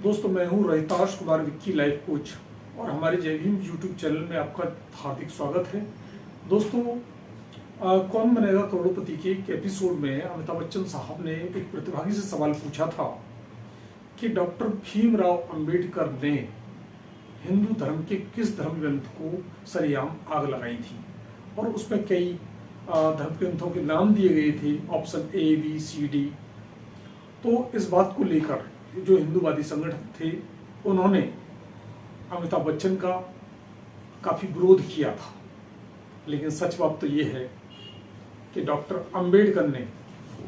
दोस्तों, मैं हूं रोहिताश कुमार विक्की लाइफ कोच और हमारे जय भीम यूट्यूब चैनल में आपका हार्दिक स्वागत है। दोस्तों, कौन बनेगा करोड़पति के एक एपिसोड में अमिताभ बच्चन साहब ने एक प्रतिभागी से सवाल पूछा था कि डॉक्टर भीमराव अंबेडकर ने हिंदू धर्म के किस धर्म ग्रंथ को सरेआम आग लगाई थी, और उसमें कई धर्म ग्रंथों के नाम दिए गए थे, option A B C D. तो इस बात को लेकर जो हिंदूवादी संगठन थे उन्होंने अमिताभ बच्चन का काफ़ी विरोध किया था। लेकिन सच बात तो ये है कि डॉक्टर अंबेडकर ने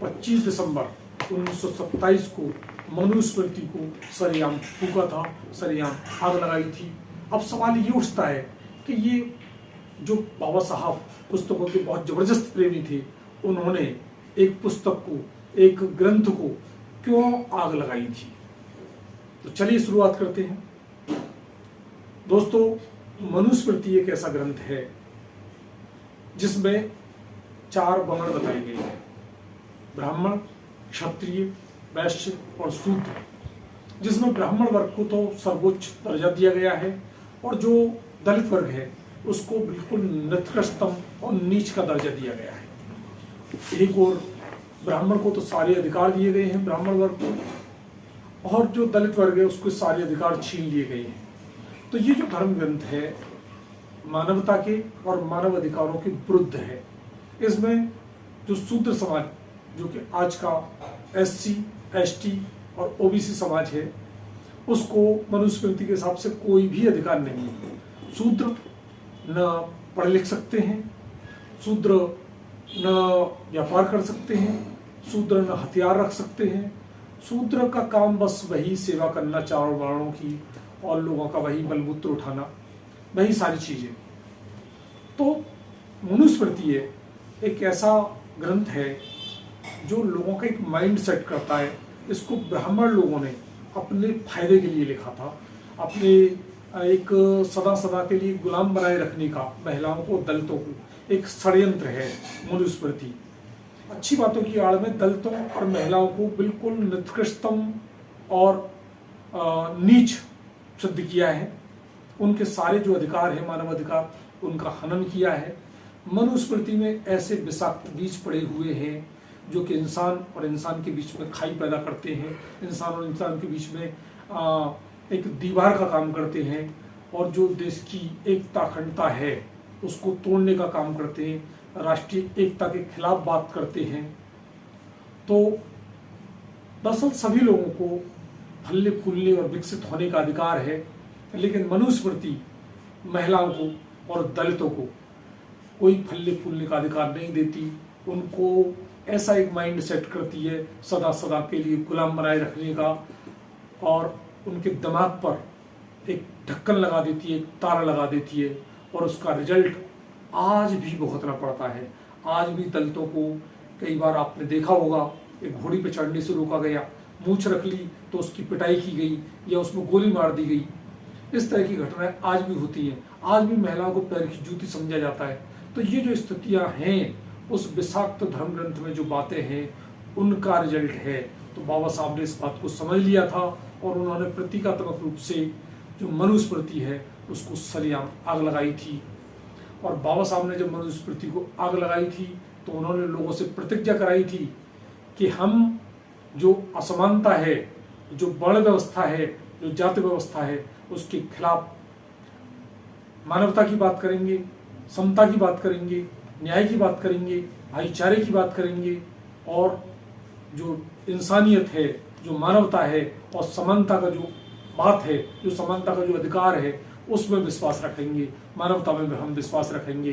25 दिसंबर 1927 को मनुस्मृति को सरेआम फूका था, सरेआम आग लगाई थी। अब सवाल ये उठता है कि ये जो बाबा साहब पुस्तकों के बहुत जबरदस्त प्रेमी थे, उन्होंने एक पुस्तक को, एक ग्रंथ को क्यों आग लगाई थी। तो चलिए शुरुआत करते हैं। दोस्तों, मनुस्मृति एक ऐसा ग्रंथ है जिसमें 4 वर्ण बताए गए हैं: ब्राह्मण, क्षत्रिय, वैश्य और शूद्र। जिसमें ब्राह्मण वर्ग को तो सर्वोच्च दर्जा दिया गया है और जो दलित वर्ग है उसको बिल्कुल निकृष्टतम और नीच का दर्जा दिया गया है। एक और ब्राह्मण को तो सारे अधिकार दिए गए हैं ब्राह्मण वर्ग को, और जो दलित वर्ग है उसको सारे अधिकार छीन लिए गए हैं। तो ये जो धर्म ग्रंथ है मानवता के और मानव अधिकारों के विरुद्ध है। इसमें जो शूद्र समाज, जो कि आज का SC, ST और OBC समाज है, उसको मनुस्मृति के हिसाब से कोई भी अधिकार नहीं है। शूद्र न पढ़ लिख सकते हैं, शूद्र न व्यापार कर सकते हैं, शूद्र न हथियार रख सकते हैं। शूद्र का काम बस वही सेवा करना चारों वर्णों की और लोगों का वही बलबूत्र उठाना, वही सारी चीजें। तो मनुस्मृति एक ऐसा ग्रंथ है जो लोगों का एक माइंड सेट करता है। इसको ब्राह्मण लोगों ने अपने फायदे के लिए लिखा था, अपने एक सदा सदा के लिए गुलाम बनाए रखने का महिलाओं को, दलितों को एक षड्यंत्र है मनुस्मृति। अच्छी बातों की आड़ में दलितों और महिलाओं को बिल्कुल निकृष्टतम और नीच सिद्ध किया है। उनके सारे जो अधिकार है, मानव अधिकार, उनका हनन किया है। मनुस्मृति में ऐसे विषाक्त बीज पड़े हुए हैं जो कि इंसान और इंसान के बीच में खाई पैदा करते हैं, इंसान और इंसान के बीच में एक दीवार का काम करते हैं, और जो देश की एकता अखंडता है उसको तोड़ने का काम करते हैं, राष्ट्रीय एकता के खिलाफ बात करते हैं। तो दरअसल सभी लोगों को फलने फूलने और विकसित होने का अधिकार है, लेकिन मनुस्मृति महिलाओं को और दलितों को कोई फलने फूलने का अधिकार नहीं देती। उनको ऐसा एक माइंड सेट करती है सदा सदा के लिए गुलाम बनाए रखने का, और उनके दिमाग पर एक ढक्कन लगा देती है, एक ताला लगा देती है, और उसका रिजल्ट आज भी भुगतना पड़ता है। आज भी दलितों को कई बार आपने देखा होगा, एक घोड़ी पे चढ़ने से रोका गया, मूंछ रख ली तो उसकी पिटाई की गई या उसमें गोली मार दी गई। इस तरह की घटनाएं आज भी होती हैं। आज भी महिलाओं को पैर की जूती समझा जाता है। तो ये जो स्थितियां हैं, उस विषाक्त धर्म ग्रंथ में जो बातें हैं, उनका रिजल्ट है। तो बाबा साहब ने इस बात को समझ लिया था और उन्होंने प्रतीकात्मक रूप से जो मनुस्मृति है उसको सरेआम आग लगाई थी। और बाबा साहब ने जब मनुस्मृति को आग लगाई थी तो उन्होंने लोगों से प्रतिज्ञा कराई थी कि हम जो असमानता है, जो वर्ण व्यवस्था है, जो जाति व्यवस्था है, उसके खिलाफ मानवता की बात करेंगे, समता की बात करेंगे, न्याय की बात करेंगे, भाईचारे की बात करेंगे, और जो इंसानियत है, जो मानवता है और समानता का जो बात है, जो समानता का जो अधिकार है, उसमें विश्वास रखेंगे, मानवता में भी हम विश्वास रखेंगे।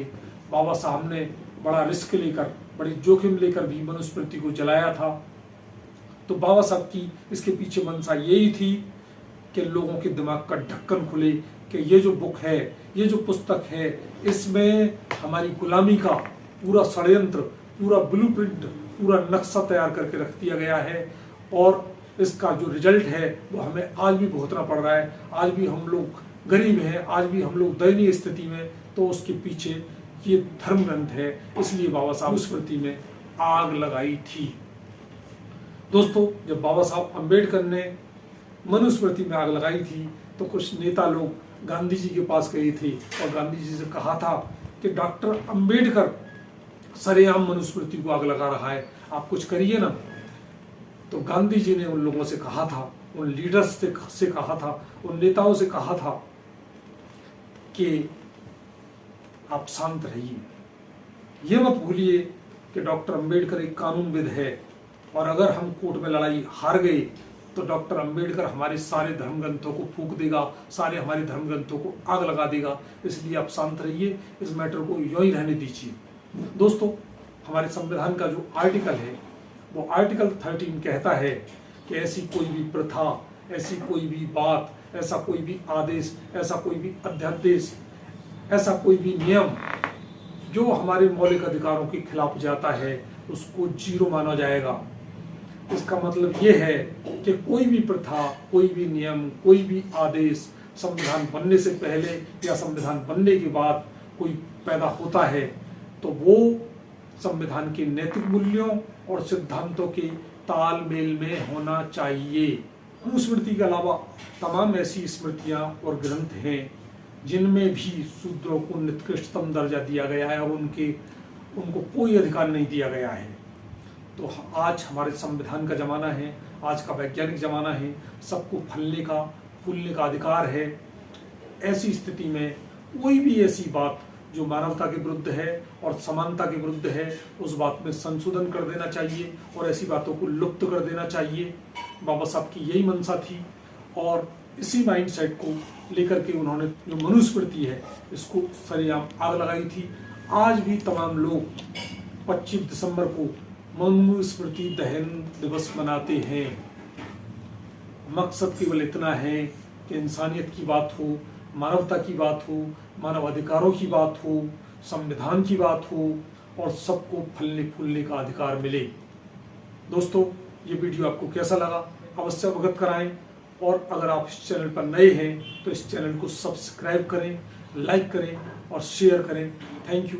बाबा साहब ने बड़ा रिस्क लेकर, बड़ी जोखिम लेकर भी मनुस्मृति को जलाया था। तो बाबा साहब की इसके पीछे मंशा यही थी कि लोगों के दिमाग का ढक्कन खुले कि ये जो बुक है, ये जो पुस्तक है, इसमें हमारी गुलामी का पूरा षड्यंत्र, पूरा ब्लूप्रिंट, पूरा नक्शा तैयार करके रख दिया गया है, और इसका जो रिजल्ट है वो हमें आज भी भुगतना पड़ रहा है। आज भी हम लोग गरीब हैं, आज भी हम लोग दयनीय स्थिति में। तो उसके पीछे ये धर्म ग्रंथ है, इसलिए बाबा साहब मनुस्मृति में आग लगाई थी। दोस्तों, जब बाबा साहब अम्बेडकर ने मनुस्मृति में आग लगाई थी, तो कुछ नेता लोग गांधी जी के पास गए थे और गांधी जी से कहा था कि डॉक्टर अंबेडकर सरेआम मनुस्मृति को आग लगा रहा है, आप कुछ करिए ना। तो गांधी जी ने उन लोगों से कहा था, उन लीडर्स से कहा था, उन नेताओं से कहा था कि आप शांत रहिए, ये मत भूलिए कि डॉक्टर अंबेडकर एक कानूनविद है और अगर हम कोर्ट में लड़ाई हार गए तो डॉक्टर अंबेडकर हमारे सारे धर्म ग्रंथों को फूंक देगा, सारे हमारे धर्म ग्रंथों को आग लगा देगा, इसलिए आप शांत रहिए, इस मैटर को यूं ही रहने दीजिए। दोस्तों, हमारे संविधान का जो आर्टिकल है वो आर्टिकल 13 कहता है कि ऐसी कोई भी प्रथा, ऐसी कोई भी बात, ऐसा कोई भी आदेश, ऐसा कोई भी अध्यादेश, ऐसा कोई भी नियम जो हमारे मौलिक अधिकारों के खिलाफ जाता है उसको जीरो माना जाएगा। इसका मतलब ये है कि कोई भी प्रथा, कोई भी नियम, कोई भी आदेश संविधान बनने से पहले या संविधान बनने के बाद कोई पैदा होता है तो वो संविधान के नैतिक मूल्यों और सिद्धांतों के तालमेल में होना चाहिए। मनुस्मृति के अलावा तमाम ऐसी स्मृतियां और ग्रंथ हैं जिनमें भी शूद्रों को निकृष्टतम दर्जा दिया गया है और उनको कोई अधिकार नहीं दिया गया है। तो आज हमारे संविधान का ज़माना है, आज का वैज्ञानिक ज़माना है, सबको फलने का फूलने का अधिकार है। ऐसी स्थिति में कोई भी ऐसी बात जो मानवता के विरुद्ध है और समानता के विरुद्ध है उस बात में संशोधन कर देना चाहिए और ऐसी बातों को लुप्त कर देना चाहिए। बाबा साहब की यही मंशा थी और इसी माइंडसेट को लेकर के उन्होंने जो मनुस्मृति है इसको सरेआम आग लगाई थी। आज भी तमाम लोग 25 दिसंबर को मनुस्मृति दहन दिवस मनाते हैं। मकसद केवल इतना है कि इंसानियत की बात हो, मानवता की बात हो, मानव अधिकारों की बात हो, संविधान की बात हो और सबको फलने फूलने का अधिकार मिले। दोस्तों, ये वीडियो आपको कैसा लगा अवश्य अवगत कराएं और अगर आप इस चैनल पर नए हैं तो इस चैनल को सब्सक्राइब करें, लाइक करें और शेयर करें। Thank you.